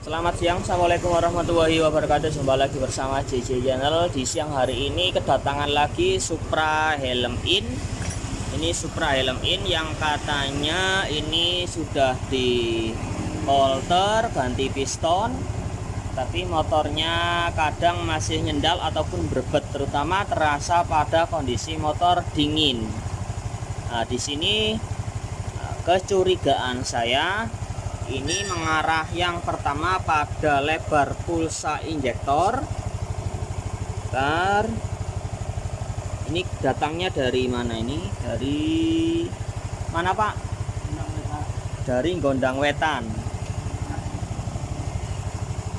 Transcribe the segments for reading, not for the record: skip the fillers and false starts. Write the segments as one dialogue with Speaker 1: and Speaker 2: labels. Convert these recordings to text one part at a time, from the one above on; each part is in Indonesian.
Speaker 1: Selamat siang, assalamualaikum warahmatullahi wabarakatuh. Jumpa lagi bersama JJ Channel. Di siang hari ini kedatangan lagi Supra Helm In. Ini Supra Helm In yang katanya ini sudah di polter, ganti piston, tapi motornya kadang masih nyendal ataupun berbet, terutama terasa pada kondisi motor dingin. Nah, di sini kecurigaan saya ini mengarah yang pertama pada lebar pulsa injektor. Bentar. Ini datangnya dari mana ini? Dari mana, Pak? Dari Gondang Wetan.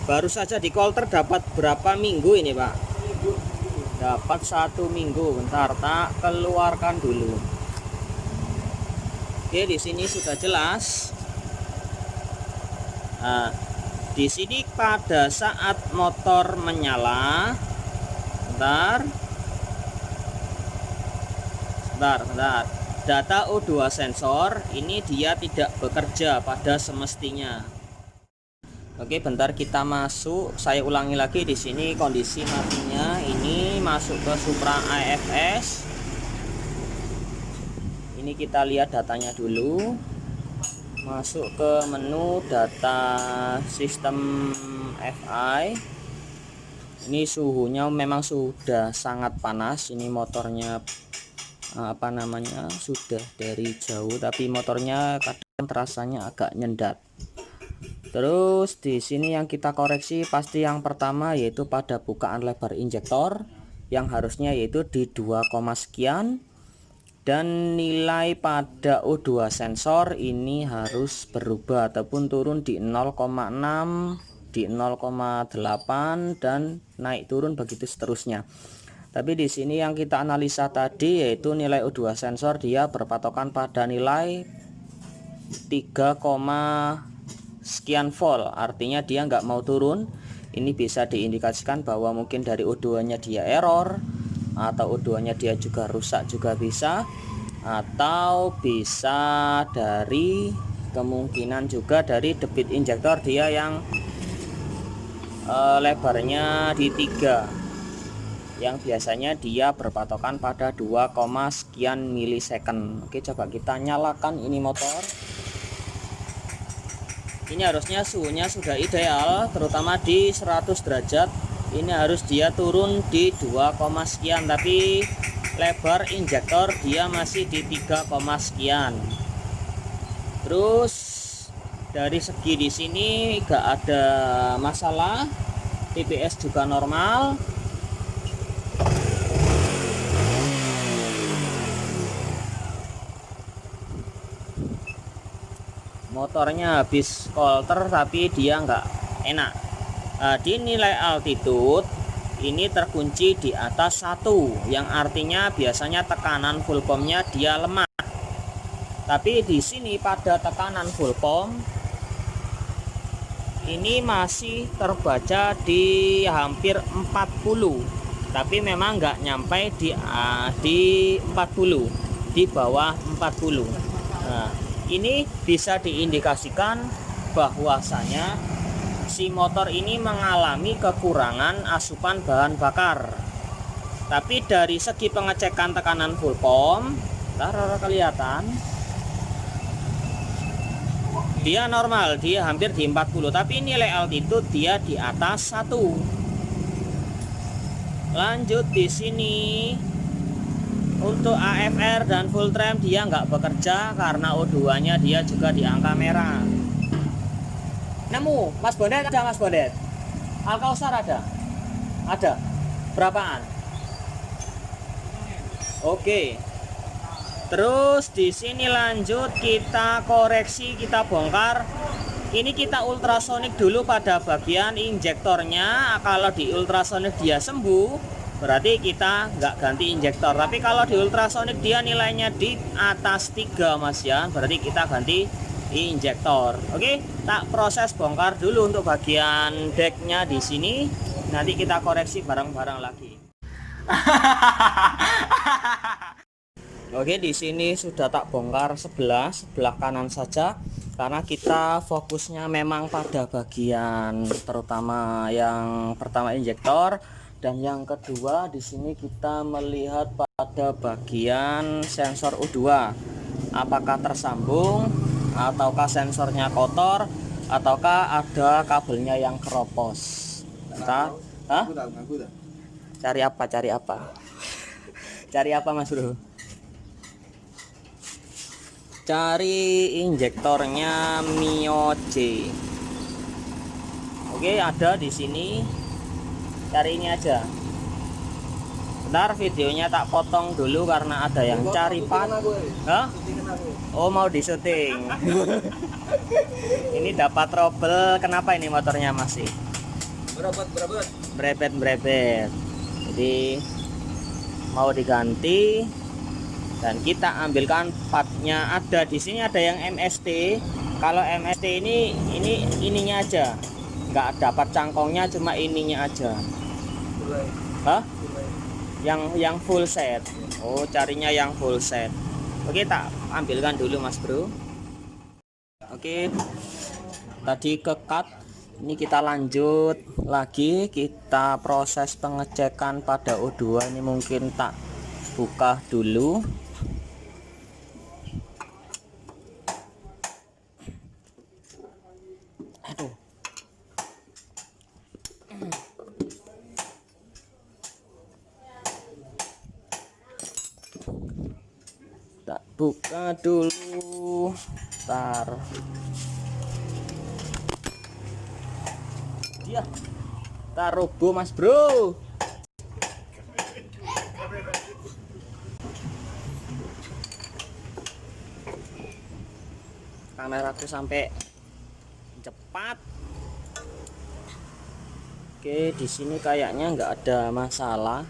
Speaker 1: Baru saja di kolter dapat berapa minggu ini, Pak? Dapat 1 minggu. Bentar, tak keluarkan dulu. Oke, di sini sudah jelas. Nah, di sini pada saat motor menyala, bentar, data O2 sensor ini dia tidak bekerja pada semestinya. Oke, bentar kita masuk. Saya ulangi lagi di sini kondisi matinya. Ini masuk ke Supra AFS. Ini kita lihat datanya dulu. Masuk ke menu data sistem FI. Ini suhunya memang sudah sangat panas. Ini motornya sudah dari jauh, tapi motornya kadang terasanya agak nyendat. Terus di sini yang kita koreksi pasti yang pertama yaitu pada bukaan lebar injektor yang harusnya yaitu di 2, sekian. Dan nilai pada O2 sensor ini harus berubah ataupun turun di 0,6, di 0,8 dan naik turun begitu seterusnya. Tapi di sini yang kita analisa tadi yaitu nilai O2 sensor dia berpatokan pada nilai 3, sekian volt. Artinya dia nggak mau turun. Ini bisa diindikasikan bahwa mungkin dari O2 nya dia error, atau O2 nya dia juga rusak juga bisa, atau bisa dari kemungkinan juga dari debit injektor dia yang lebarnya di 3, yang biasanya dia berpatokan pada 2, sekian milisecond. Oke, coba kita nyalakan ini motor. Ini harusnya suhunya sudah ideal, terutama di 100 derajat. Ini harus dia turun di 2, sekian, tapi lebar injektor dia masih di 3, sekian. Terus dari segi di sini gak ada masalah, TPS juga normal. Motornya habis kolter tapi dia nggak enak. Di nilai altitude ini terkunci di atas 1, yang artinya biasanya tekanan full pumpnya dia lemah. Tapi di sini pada tekanan full pump ini masih terbaca di hampir 40, tapi memang nggak nyampe di 40, di bawah 40. Nah, ini bisa diindikasikan bahwasanya si motor ini mengalami kekurangan asupan bahan bakar. Tapi dari segi pengecekan tekanan full pump, kelihatan dia normal, dia hampir di 40, tapi nilai altitude dia di atas 1. Lanjut di sini untuk AFR dan full tram dia nggak bekerja karena O2 nya dia juga di angka merah. Nemu Mas Bondet, ada Mas Bondet? Alkausar ada? Ada. Berapaan? Oke. Terus di sini lanjut kita koreksi, kita bongkar. Ini kita ultrasonik dulu pada bagian injektornya. Kalau di ultrasonik dia sembuh, berarti kita nggak ganti injektor. Tapi kalau di ultrasonik dia nilainya di atas 3, Mas ya, berarti kita ganti injektor. Oke, tak proses bongkar dulu untuk bagian decknya di sini. Nanti kita koreksi bareng-bareng lagi. Oke, di sini sudah tak bongkar sebelah kanan saja. karena kita fokusnya memang pada bagian terutama yang pertama injektor, dan yang kedua di sini kita melihat pada bagian sensor U2 apakah tersambung ataukah sensornya kotor ataukah ada kabelnya yang keropos. Entah, hah? Cari apa? Cari apa Mas Bro? Cari injektornya Mio J. Oke, ada di sini. Cari ini aja. Bentar, videonya tak potong dulu karena ada yang cari part. Hah? Oh, mau disuting. Ini dapat trouble. Kenapa ini motornya masih? Brebet. Jadi mau diganti dan kita ambilkan partnya. Ada di sini, ada yang MST. Kalau MST ininya aja, nggak dapat cangkongnya, cuma ininya aja. Hah? Yang full set. Oh, carinya yang full set. Oke, tak ambilkan dulu Mas Bro. Oke, tadi ke cut. Ini kita lanjut lagi, kita proses pengecekan pada O2. Ini mungkin tak buka dulu. Aduh. Tak buka dulu. Ntar. Dia taruh Mas Bro. Kameraku sampai cepat. Oke, di sini kayaknya nggak ada masalah.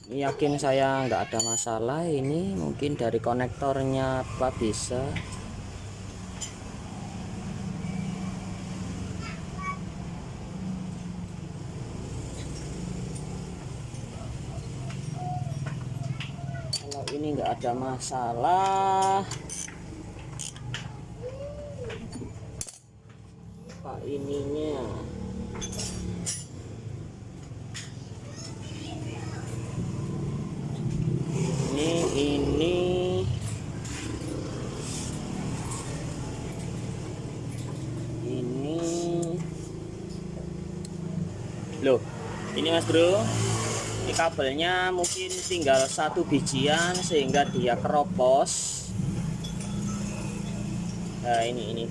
Speaker 1: Ini yakin saya nggak ada masalah. Ini mungkin dari konektornya apa bisa. Kalau ini nggak ada masalah. Pak ininya. Ini loh, ini Mas Bro, ini kabelnya mungkin tinggal satu bijian sehingga dia keropos. Nah, ini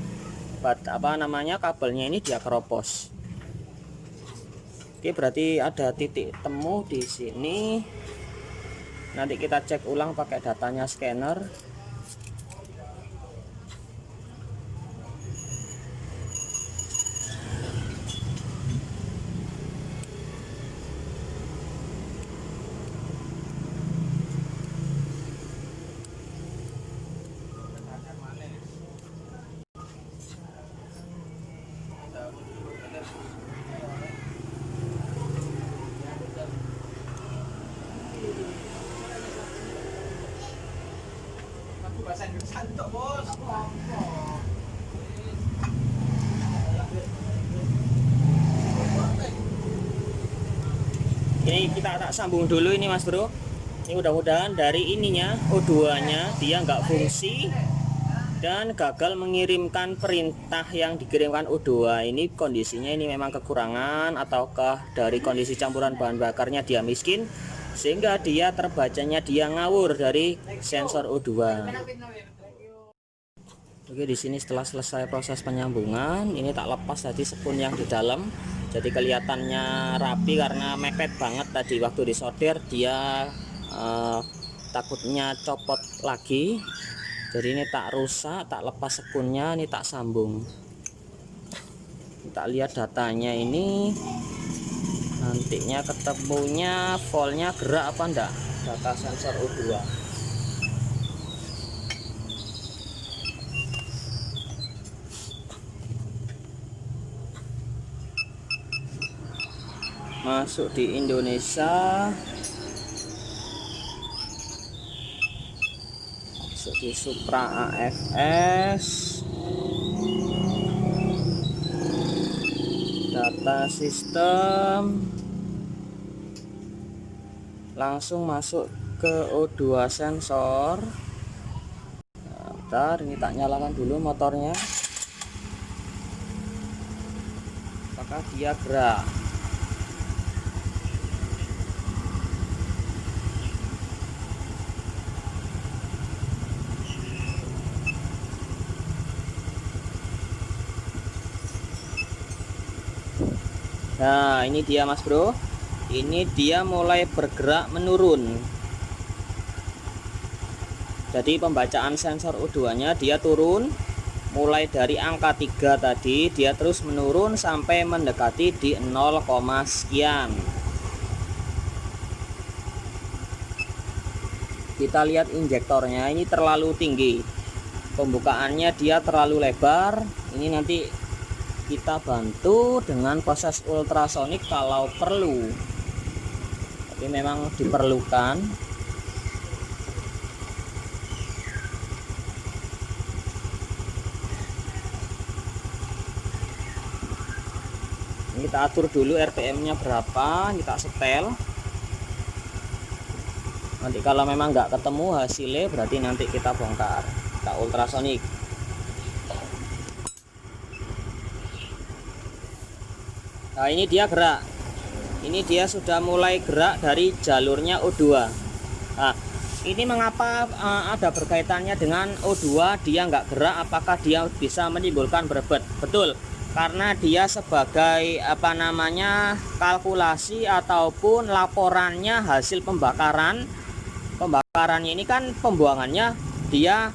Speaker 1: apa namanya, kabelnya ini dia keropos. Oke, berarti ada titik temu di sini. Nanti kita cek ulang pakai datanya scanner. Ini kita tak sambung dulu ini Mas Bro. Ini mudah-mudahan dari ininya O2 nya dia nggak fungsi dan gagal mengirimkan perintah yang dikirimkan O2. Ini kondisinya ini memang kekurangan ataukah dari kondisi campuran bahan bakarnya dia miskin sehingga dia terbacanya dia ngawur dari sensor O2. Oke, di sini setelah selesai proses penyambungan, ini tak lepas tadi spun yang di dalam. Jadi kelihatannya rapi karena mepet banget tadi waktu disolder dia takutnya copot lagi. Jadi ini tak rusak, tak lepas sekunnya, ini tak sambung. Kita lihat datanya ini, nantinya ketemunya voltnya gerak apa enggak, data sensor O2. Masuk di Indonesia. di Supra AFS, data sistem, langsung masuk ke O2 sensor. Nah, bentar, ini tak nyalakan dulu motornya, apakah dia gerak. Nah, ini dia Mas Bro. Ini dia mulai bergerak menurun. Jadi pembacaan sensor O2-nya dia turun. Mulai dari angka 3 tadi, dia terus menurun sampai mendekati di 0, sekian. Kita lihat injektornya, ini terlalu tinggi. Pembukaannya dia terlalu lebar. Ini nanti kita bantu dengan proses ultrasonik kalau perlu, tapi memang diperlukan. Ini kita atur dulu RPM nya berapa, kita setel. Nanti kalau memang nggak ketemu hasilnya, berarti nanti kita bongkar, kita ultrasonik. Nah, ini dia gerak. Ini dia sudah mulai gerak dari jalurnya O2. Nah, ini mengapa ada berkaitannya dengan O2 dia nggak gerak, apakah dia bisa menimbulkan berebet? Betul, karena dia sebagai kalkulasi ataupun laporannya hasil pembakarannya ini kan pembuangannya dia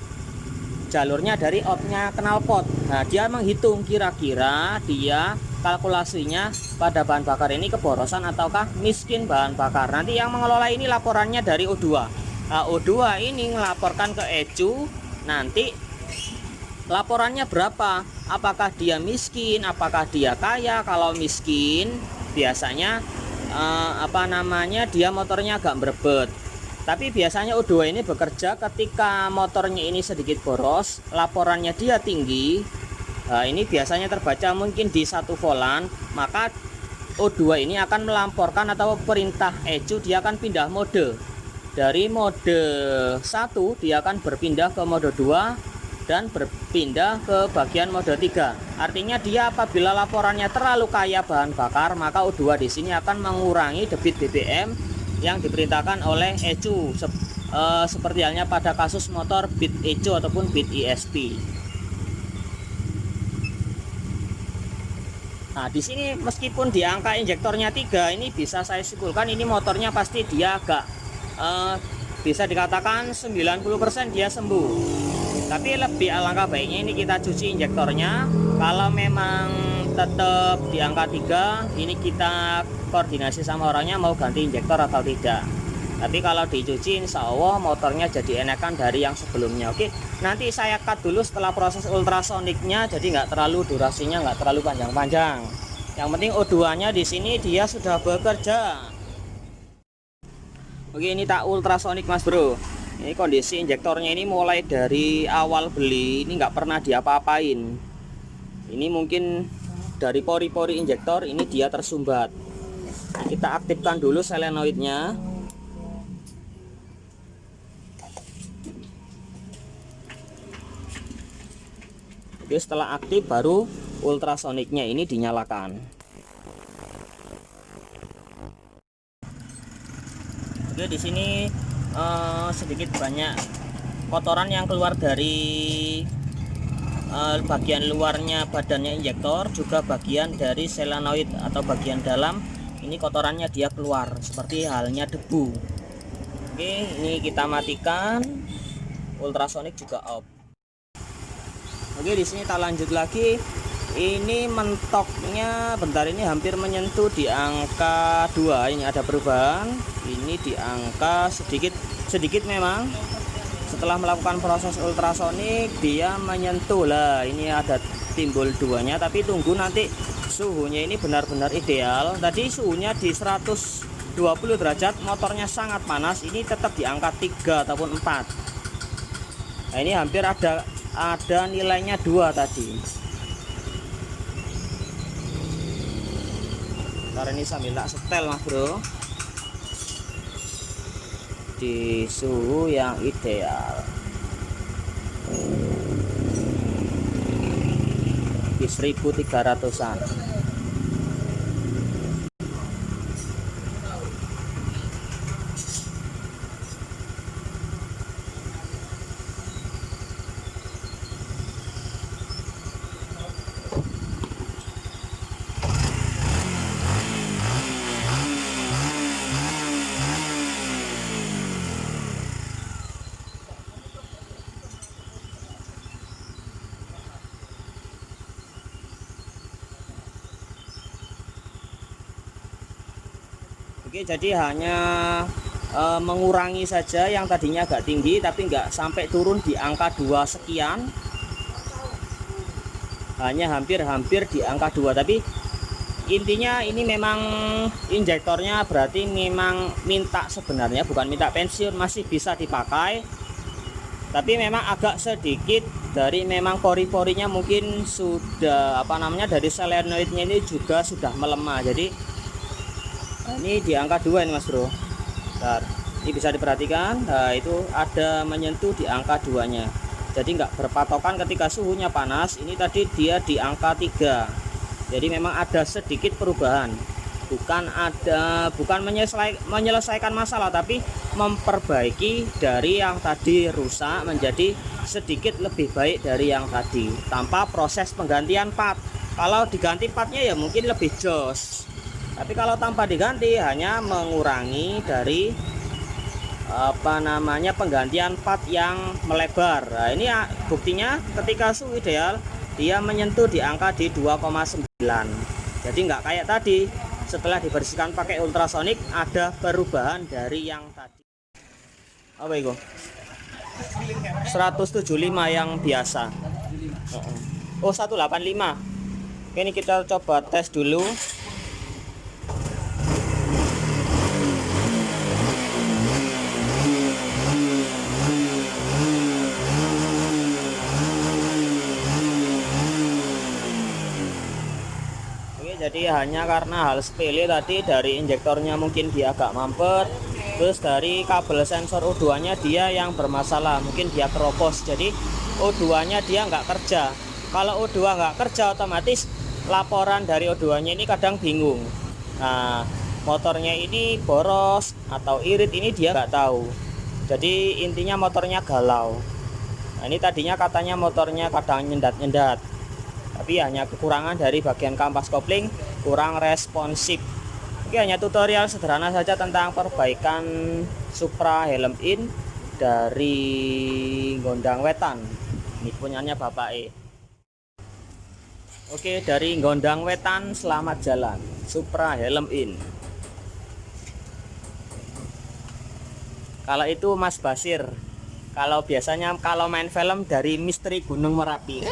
Speaker 1: jalurnya dari outnya knalpot. Nah, dia menghitung kira-kira dia kalkulasinya pada bahan bakar ini keborosan ataukah miskin bahan bakar. Nanti yang mengelola ini laporannya dari O2. Nah, O2 ini melaporkan ke ECU, nanti laporannya berapa, apakah dia miskin, apakah dia kaya. Kalau miskin biasanya dia motornya agak berebet. Tapi biasanya O2 ini bekerja ketika motornya ini sedikit boros, laporannya dia tinggi. Nah, ini biasanya terbaca mungkin di 1 volt, maka O2 ini akan melamporkan atau perintah ECU dia akan pindah mode. Dari mode 1 dia akan berpindah ke mode 2 dan berpindah ke bagian mode 3. Artinya dia apabila laporannya terlalu kaya bahan bakar, maka O2 di sini akan mengurangi debit BBM yang diperintahkan oleh ECU, seperti halnya pada kasus motor bit ECU ataupun bit ESP. Nah, di sini meskipun di angka injektornya 3, ini bisa saya simpulkan ini motornya pasti dia agak bisa dikatakan 90% dia sembuh. Tapi lebih alangkah baiknya ini kita cuci injektornya. Kalau memang tetap di angka 3, ini kita koordinasi sama orangnya mau ganti injektor atau tidak. Tapi kalau dicuci insya Allah motornya jadi enakan dari yang sebelumnya. Oke, nanti saya cut dulu setelah proses ultrasoniknya, jadi nggak terlalu durasinya nggak terlalu panjang-panjang. Yang penting O2 nya di sini dia sudah bekerja. Oke, ini tak ultrasonik Mas Bro. Ini kondisi injektornya ini mulai dari awal beli ini nggak pernah diapa-apain. Ini mungkin dari pori-pori injektor ini dia tersumbat. Kita aktifkan dulu solenoidnya. Oke, setelah aktif baru ultrasoniknya ini dinyalakan. Oke, di sini sedikit banyak kotoran yang keluar dari bagian luarnya badannya injektor, juga bagian dari solenoid atau bagian dalam. Ini kotorannya dia keluar seperti halnya debu. Oke, ini kita matikan. Ultrasonik juga off. Oke, di sini kita lanjut lagi. Ini mentoknya bentar ini hampir menyentuh di angka 2. Ini ada perubahan. Ini di angka sedikit memang. Setelah melakukan proses ultrasonik dia menyentuh lah. Ini ada timbul 2-nya, tapi tunggu nanti suhunya ini benar-benar ideal. Tadi suhunya di 120 derajat, motornya sangat panas. Ini tetap di angka 3 ataupun 4. Nah, ini hampir ada nilainya 2 tadi. Karena ini sambil tak setel Mas Bro, di suhu yang ideal di 1300-an. Oke, jadi hanya mengurangi saja yang tadinya agak tinggi, tapi nggak sampai turun di angka 2 sekian, hanya hampir di angka 2. Tapi intinya ini memang injektornya berarti memang minta, sebenarnya bukan minta pensiun, masih bisa dipakai, tapi memang agak sedikit dari memang pori-porinya mungkin sudah dari solenoidnya ini juga sudah melemah. Jadi ini di angka 2 ini Mas Bro. Bentar, ini bisa diperhatikan. Nah, itu ada menyentuh di angka 2 nya. Jadi nggak berpatokan ketika suhunya panas. Ini tadi dia di angka 3. Jadi memang ada sedikit perubahan. Bukan menyelesaikan masalah, tapi memperbaiki dari yang tadi rusak menjadi sedikit lebih baik dari yang tadi, tanpa proses penggantian part. Kalau diganti partnya ya mungkin lebih jos. Tapi kalau tanpa diganti hanya mengurangi dari penggantian part yang melebar. Nah, ini ya, buktinya ketika suhu ideal dia menyentuh di angka di 2,9. Jadi nggak kayak tadi setelah dibersihkan pakai ultrasonic ada perubahan dari yang tadi. Apa itu? 175 yang biasa. Oh, 185. Ini kita coba tes dulu. Jadi hanya karena hal sepele tadi, dari injektornya mungkin dia agak mampet, terus dari kabel sensor O2 nya dia yang bermasalah, mungkin dia keropos, jadi O2 nya dia nggak kerja. Kalau O2 nggak kerja, otomatis laporan dari O2 nya ini kadang bingung. Nah, motornya ini boros atau irit ini dia nggak tahu. Jadi intinya motornya galau. Nah, ini tadinya katanya motornya kadang nyendat-nyendat, tapi hanya kekurangan dari bagian kampas kopling, kurang responsif. Oke, hanya tutorial sederhana saja tentang perbaikan Supra Helm In dari Gondang Wetan. Ini punyanya Bapak E. Oke, dari Gondang Wetan, selamat jalan Supra Helm In. Kalau itu Mas Basir, kalau biasanya kalau main film dari Misteri Gunung Merapi.